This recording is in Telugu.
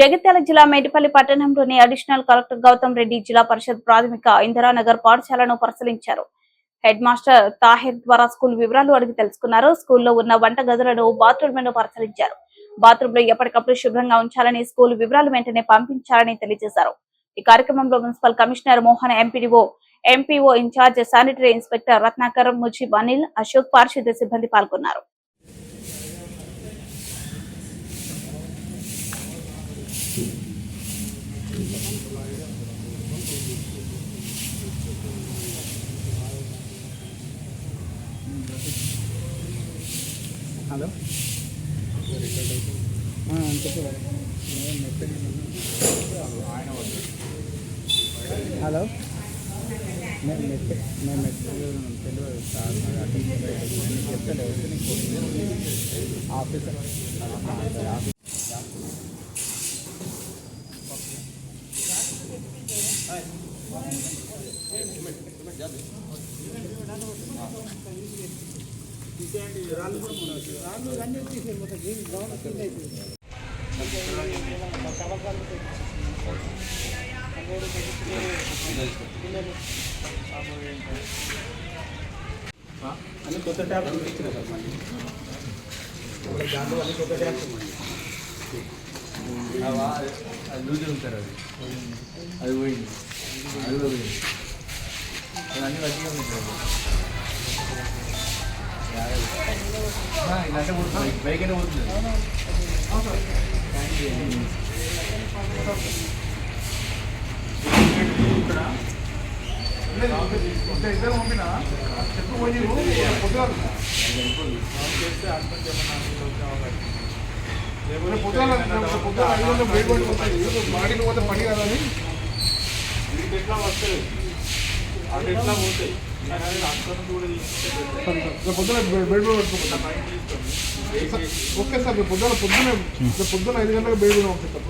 జగిత్యాల జిల్లా మేడిపల్లి పట్టణంలోని అడిషనల్ కలెక్టర్ గౌతమ్ రెడ్డి జిల్లా పరిషత్ ప్రాథమిక ఇందిరానగర్ పాఠశాలను పరిశీలించారు. హెడ్ మాస్టర్ తాహిర్ ద్వారా స్కూల్ వివరాలు అడిగి తెలుసుకున్నారు. స్కూల్లో ఉన్న వంట గదులను, బాత్రూంలను పరిశీలించారు. బాత్రూంలో ఎప్పటికప్పుడు శుభ్రంగా ఉంచాలని, స్కూల్ వివరాలు వెంటనే పంపించాలని తెలియజేశారు. ఈ కార్యక్రమంలో municipal commissioner Mohan, MPO incharge sanitary inspector Ratnakar, Mujeeb, Anil, Ashok, పారిశుద్ధ్య సిబ్బంది పాల్గొన్నారు. హలో హలో నేను తెలియదు సార్, చెప్తలేదు ఆఫీసర్ అన్ని కొత్త ట్యాబ్లు ఇచ్చిన సార్. మళ్ళీ దాంట్లో అన్ని కొత్త ట్యాబ్స్ అది లూజ్ ఉంటారు. అది పోయింది, అది పోయింది, అది అన్ని మంచిగా ఉంటాయి. ఇలాంటి పోతుంది, బైక్ అయినా పోతుంది. ఇద్దరు పంపినా చెప్పుకొని బాడీకి పోతే పని కాదని ఎట్లా వస్తుంది, అది ఎట్లా పోతాయి. పొద్దున బెడ్ పెట్టుకుంటా. ఓకే సార్, పొద్దున 5 గంటలకు బెడ్ పంపిస్తాం.